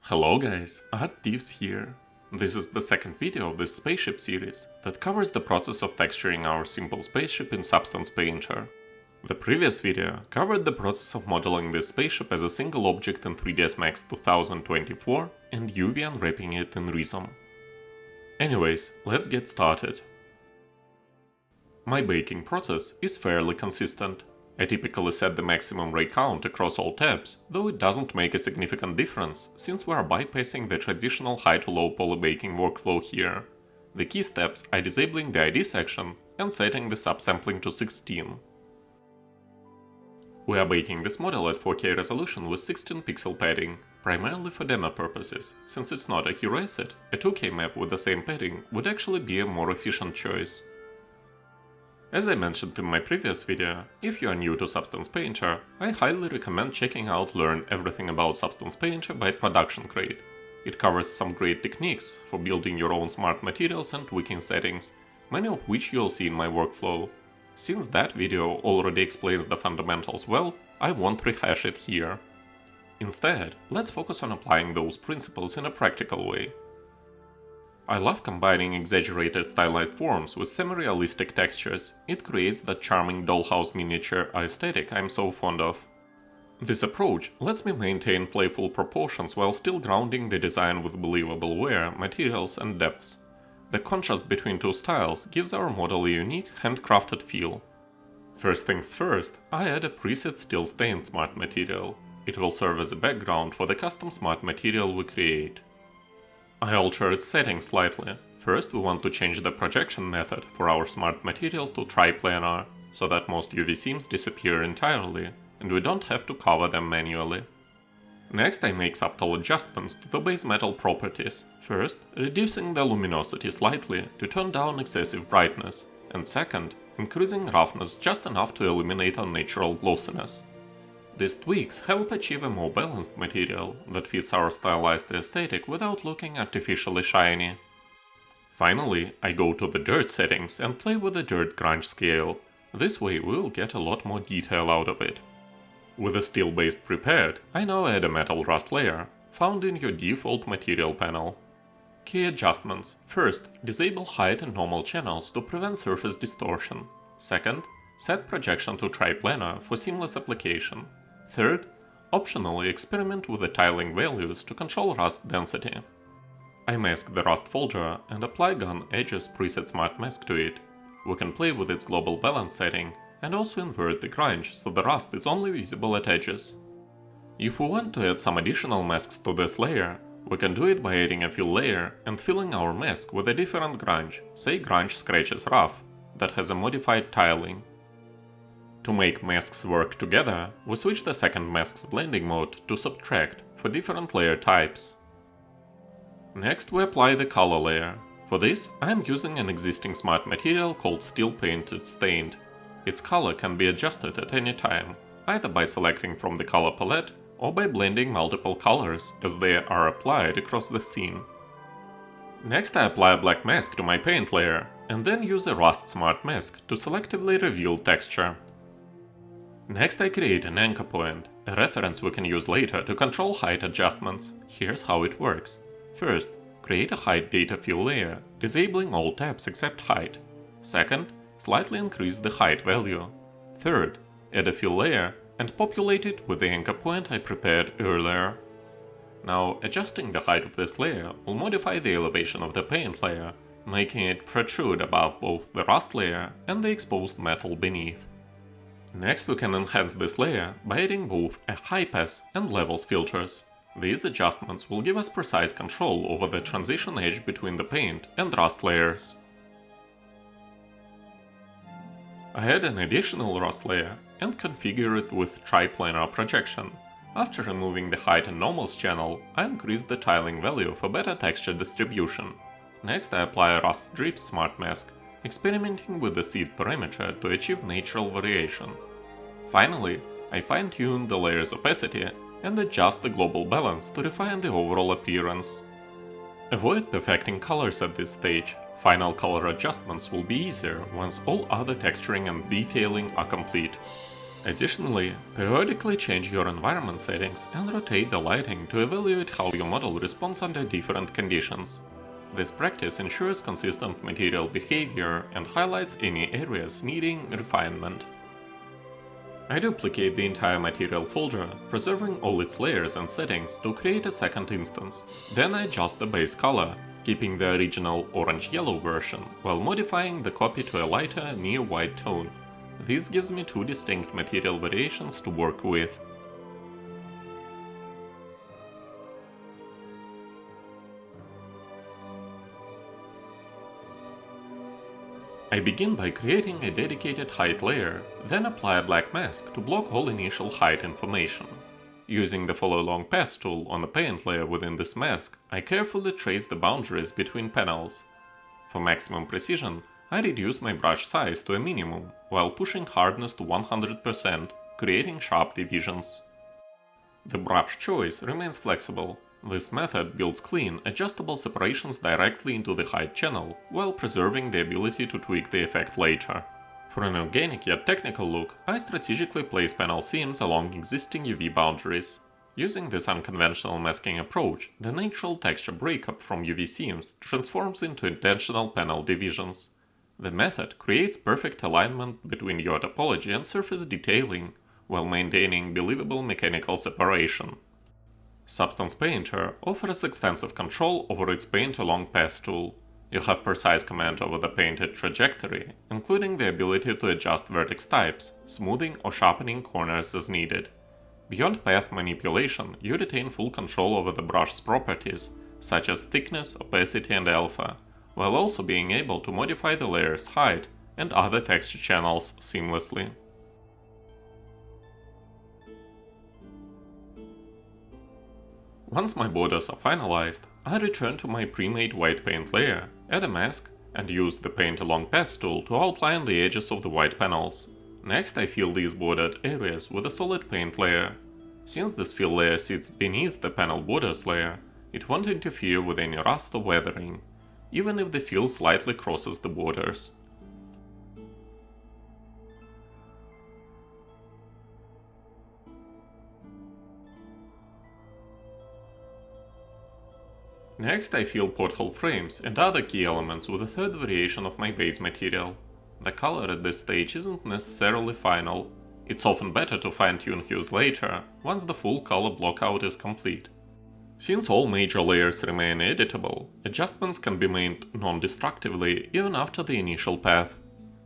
Hello guys, Art-Teeves here. This is the second video of this Spaceship series that covers the process of texturing our simple spaceship in Substance Painter. The previous video covered the process of modeling this spaceship as a single object in 3ds Max 2024 and UV unwrapping it in Rhizome. Anyways, let's get started. My baking process is fairly consistent. I typically set the maximum ray count across all tabs, though it doesn't make a significant difference, since we are bypassing the traditional high to low poly baking workflow here. The key steps are disabling the ID section and setting the subsampling to 16. We are baking this model at 4K resolution with 16 pixel padding, primarily for demo purposes. Since it's not a hero asset, a 2K map with the same padding would actually be a more efficient choice. As I mentioned in my previous video, if you are new to Substance Painter, I highly recommend checking out Learn Everything About Substance Painter by Production Crate. It covers some great techniques for building your own smart materials and tweaking settings, many of which you'll see in my workflow. Since that video already explains the fundamentals well, I won't rehash it here. Instead, let's focus on applying those principles in a practical way. I love combining exaggerated stylized forms with semi-realistic textures. It creates that charming dollhouse miniature aesthetic I'm so fond of. This approach lets me maintain playful proportions while still grounding the design with believable wear, materials and depths. The contrast between two styles gives our model a unique, handcrafted feel. First things first, I add a preset Still Stain smart material. It will serve as a background for the custom smart material we create. I alter its settings slightly. First, we want to change the projection method for our smart materials to triplanar, so that most UV seams disappear entirely, and we don't have to cover them manually. Next, I make subtle adjustments to the base metal properties. First, reducing the luminosity slightly to turn down excessive brightness, and second, increasing roughness just enough to eliminate unnatural glossiness. These tweaks help achieve a more balanced material that fits our stylized aesthetic without looking artificially shiny. Finally, I go to the dirt settings and play with the dirt grunge scale. This way we'll get a lot more detail out of it. With the steel base prepared, I now add a metal rust layer, found in your default material panel. Key adjustments. First, disable height and normal channels to prevent surface distortion. Second, set projection to triplanar for seamless application. Third, optionally experiment with the tiling values to control rust density. I mask the rust folder and apply Gun Edges preset smart mask to it. We can play with its global balance setting and also invert the grunge so the rust is only visible at edges. If we want to add some additional masks to this layer, we can do it by adding a fill layer and filling our mask with a different grunge, say grunge Scratches Rough, that has a modified tiling. To make masks work together, we switch the second mask's blending mode to Subtract for different layer types. Next we apply the color layer. For this, I am using an existing smart material called Steel Painted Stained. Its color can be adjusted at any time, either by selecting from the color palette or by blending multiple colors as they are applied across the scene. Next I apply a black mask to my paint layer, and then use a Rust Smart Mask to selectively reveal texture. Next I create an anchor point, a reference we can use later to control height adjustments. Here's how it works. First, create a height data fill layer, disabling all tabs except height. Second, slightly increase the height value. Third, add a fill layer and populate it with the anchor point I prepared earlier. Now, adjusting the height of this layer will modify the elevation of the paint layer, making it protrude above both the rust layer and the exposed metal beneath. Next we can enhance this layer by adding both a high pass and levels filters. These adjustments will give us precise control over the transition edge between the paint and rust layers. I add an additional rust layer and configure it with triplanar projection. After removing the height and normals channel, I increase the tiling value for better texture distribution. Next I apply a Rust Drips Smart Mask, experimenting with the seed parameter to achieve natural variation. Finally, I fine-tune the layer's opacity and adjust the global balance to refine the overall appearance. Avoid perfecting colors at this stage. Final color adjustments will be easier once all other texturing and detailing are complete. Additionally, periodically change your environment settings and rotate the lighting to evaluate how your model responds under different conditions. This practice ensures consistent material behavior and highlights any areas needing refinement. I duplicate the entire material folder, preserving all its layers and settings to create a second instance. Then I adjust the base color, keeping the original orange-yellow version, while modifying the copy to a lighter, near-white tone. This gives me two distinct material variations to work with. I begin by creating a dedicated height layer, then apply a black mask to block all initial height information. Using the Follow Along Path tool on the paint layer within this mask, I carefully trace the boundaries between panels. For maximum precision, I reduce my brush size to a minimum, while pushing hardness to 100%, creating sharp divisions. The brush choice remains flexible. This method builds clean, adjustable separations directly into the height channel, while preserving the ability to tweak the effect later. For an organic yet technical look, I strategically place panel seams along existing UV boundaries. Using this unconventional masking approach, the natural texture breakup from UV seams transforms into intentional panel divisions. The method creates perfect alignment between your topology and surface detailing, while maintaining believable mechanical separation. Substance Painter offers extensive control over its Paint Along Path tool. You have precise command over the painted trajectory, including the ability to adjust vertex types, smoothing or sharpening corners as needed. Beyond path manipulation, you retain full control over the brush's properties, such as thickness, opacity, and alpha, while also being able to modify the layer's height and other texture channels seamlessly. Once my borders are finalized, I return to my pre-made white paint layer, add a mask, and use the Paint Along Path tool to outline the edges of the white panels. Next I fill these bordered areas with a solid paint layer. Since this fill layer sits beneath the panel borders layer, it won't interfere with any rust or weathering, even if the fill slightly crosses the borders. Next I fill porthole frames and other key elements with a third variation of my base material. The color at this stage isn't necessarily final. It's often better to fine-tune hues later, once the full color blockout is complete. Since all major layers remain editable, adjustments can be made non-destructively even after the initial path.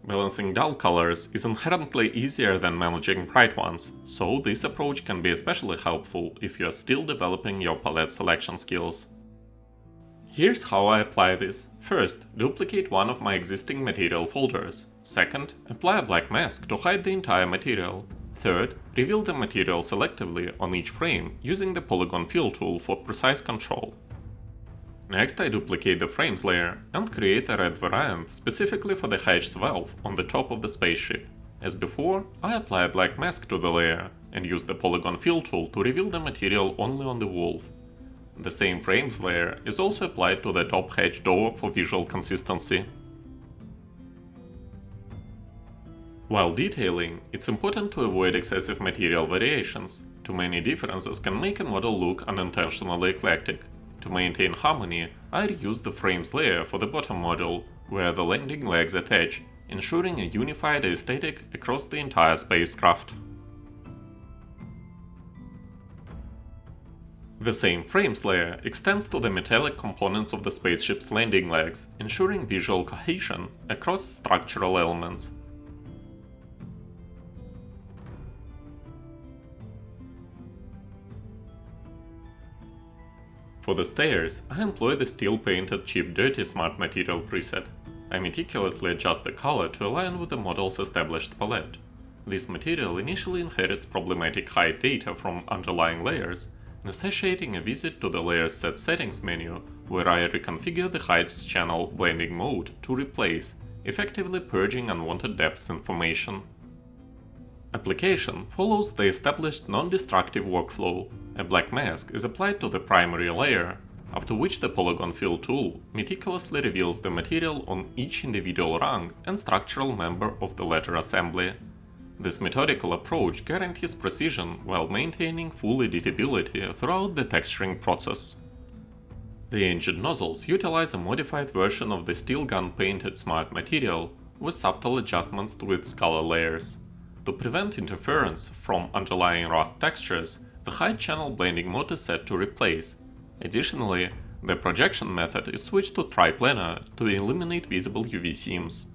Balancing dull colors is inherently easier than managing bright ones, so this approach can be especially helpful if you're still developing your palette selection skills. Here's how I apply this. First, duplicate one of my existing material folders. Second, apply a black mask to hide the entire material. Third, reveal the material selectively on each frame using the Polygon Fill tool for precise control. Next I duplicate the frames layer and create a red variant specifically for the hatch's valve on the top of the spaceship. As before, I apply a black mask to the layer and use the Polygon Fill tool to reveal the material only on the valve. The same frames layer is also applied to the top hatch door for visual consistency. While detailing, it's important to avoid excessive material variations. Too many differences can make a model look unintentionally eclectic. To maintain harmony, I reuse the frames layer for the bottom model, where the landing legs attach, ensuring a unified aesthetic across the entire spacecraft. The same frames layer extends to the metallic components of the spaceship's landing legs, ensuring visual cohesion across structural elements. For the stairs, I employ the steel-painted cheap Dirty Smart Material preset. I meticulously adjust the color to align with the model's established palette. This material initially inherits problematic height data from underlying layers, necessitating a visit to the Layers Set Settings menu, where I reconfigure the Heights channel blending mode to replace, effectively purging unwanted depth information. Application follows the established non-destructive workflow. A black mask is applied to the primary layer, after which the Polygon Fill tool meticulously reveals the material on each individual rung and structural member of the ledger assembly. This methodical approach guarantees precision while maintaining full editability throughout the texturing process. The engine nozzles utilize a modified version of the steel gun painted smart material with subtle adjustments to its color layers. To prevent interference from underlying rust textures, the height channel blending mode is set to replace. Additionally, the projection method is switched to triplanar to eliminate visible UV seams.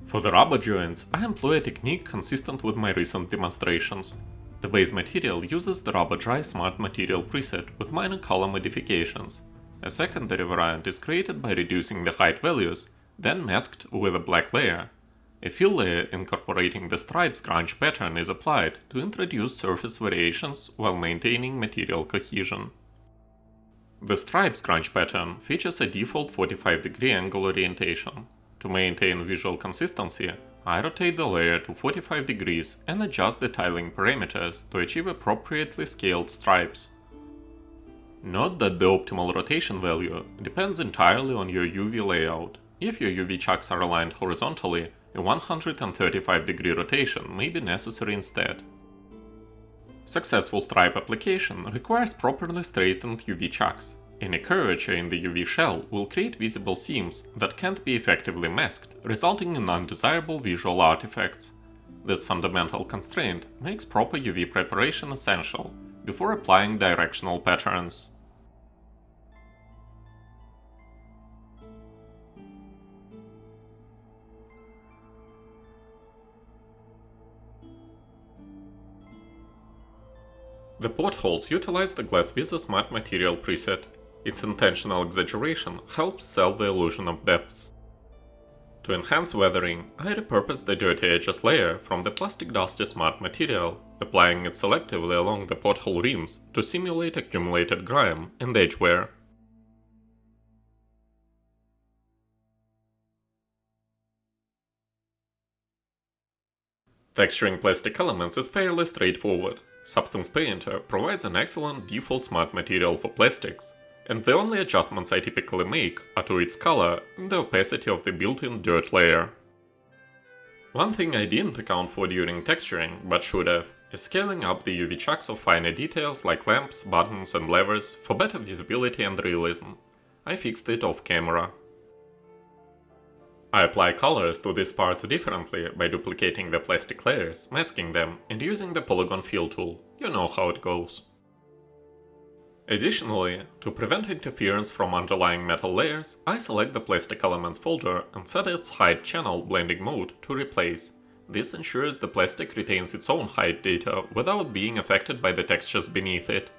For the rubber joints, I employ a technique consistent with my recent demonstrations. The base material uses the Rubber Dry Smart Material preset with minor color modifications. A secondary variant is created by reducing the height values, then masked with a black layer. A fill layer incorporating the stripes grunge pattern is applied to introduce surface variations while maintaining material cohesion. The stripes grunge pattern features a default 45-degree angle orientation. To maintain visual consistency, I rotate the layer to 45 degrees and adjust the tiling parameters to achieve appropriately scaled stripes. Note that the optimal rotation value depends entirely on your UV layout. If your UV chucks are aligned horizontally, a 135-degree rotation may be necessary instead. Successful stripe application requires properly straightened UV chucks. Any curvature in the UV shell will create visible seams that can't be effectively masked, resulting in undesirable visual artifacts. This fundamental constraint makes proper UV preparation essential before applying directional patterns. The Portholes utilize the Glass Visa Smart Material preset. Its intentional exaggeration helps sell the illusion of depths. To enhance weathering, I repurposed the Dirty Edges layer from the Plastic Dusty Smart Material, applying it selectively along the porthole rims to simulate accumulated grime and edge wear. Texturing plastic elements is fairly straightforward. Substance Painter provides an excellent default smart material for plastics, and the only adjustments I typically make are to its color and the opacity of the built-in dirt layer. One thing I didn't account for during texturing, but should have, is scaling up the UV chucks of finer details like lamps, buttons and levers for better visibility and realism. I fixed it off camera. I apply colors to these parts differently by duplicating the plastic layers, masking them, and using the polygon fill tool. You know how it goes. Additionally, to prevent interference from underlying metal layers, I select the Plastic Elements folder and set its height channel blending mode to replace. This ensures the plastic retains its own height data without being affected by the textures beneath it.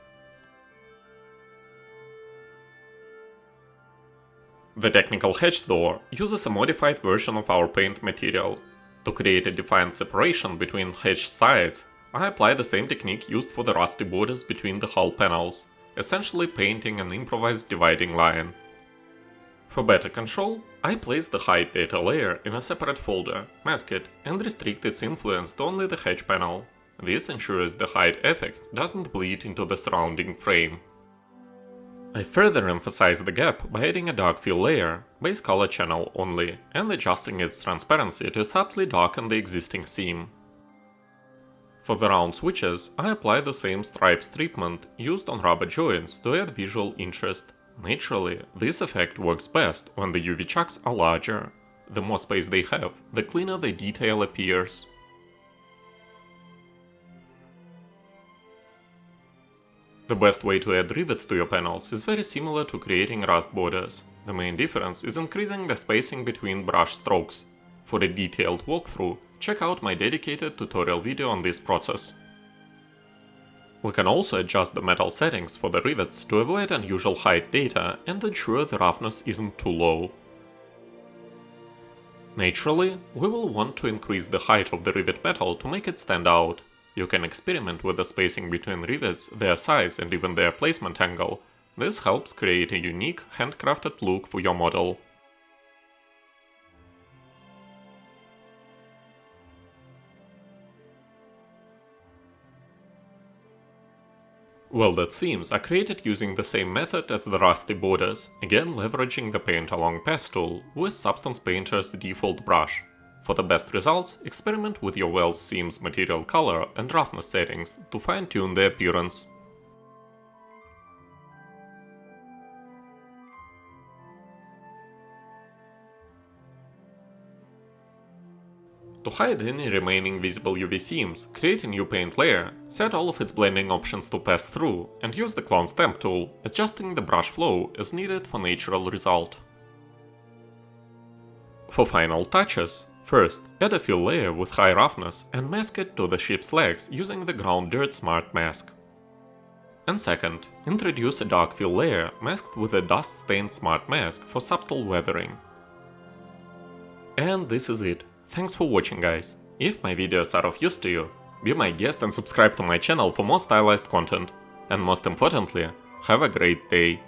The Technical Hatch door uses a modified version of our paint material. To create a defined separation between hatch sides, I apply the same technique used for the rusty borders between the hull panels, essentially painting an improvised dividing line. For better control, I place the height data layer in a separate folder, mask it, and restrict its influence to only the hatch panel. This ensures the height effect doesn't bleed into the surrounding frame. I further emphasize the gap by adding a dark fill layer, base color channel only, and adjusting its transparency to subtly darken the existing seam. For the round switches, I apply the same stripes treatment used on rubber joints to add visual interest. Naturally, this effect works best when the UV chucks are larger. The more space they have, the cleaner the detail appears. The best way to add rivets to your panels is very similar to creating rust borders. The main difference is increasing the spacing between brush strokes. For a detailed walkthrough, check out my dedicated tutorial video on this process. We can also adjust the metal settings for the rivets to avoid unusual height data and ensure the roughness isn't too low. Naturally, we will want to increase the height of the rivet metal to make it stand out. You can experiment with the spacing between rivets, their size and even their placement angle. This helps create a unique, handcrafted look for your model. Welded seams are created using the same method as the rusty borders, again leveraging the Paint Along Path tool with Substance Painter's default brush. For the best results, experiment with your weld seam's material color and roughness settings to fine-tune the appearance. To hide any remaining visible UV seams, create a new paint layer, set all of its blending options to pass through, and use the clone stamp tool, adjusting the brush flow as needed for natural result. For final touches, first, add a fill layer with high roughness and mask it to the ship's legs using the Ground Dirt Smart Mask. And second, introduce a dark fill layer masked with a dust-stained Smart Mask for subtle weathering. And this is it. Thanks for watching, guys. If my videos are of use to you, be my guest and subscribe to my channel for more stylized content. And most importantly, have a great day.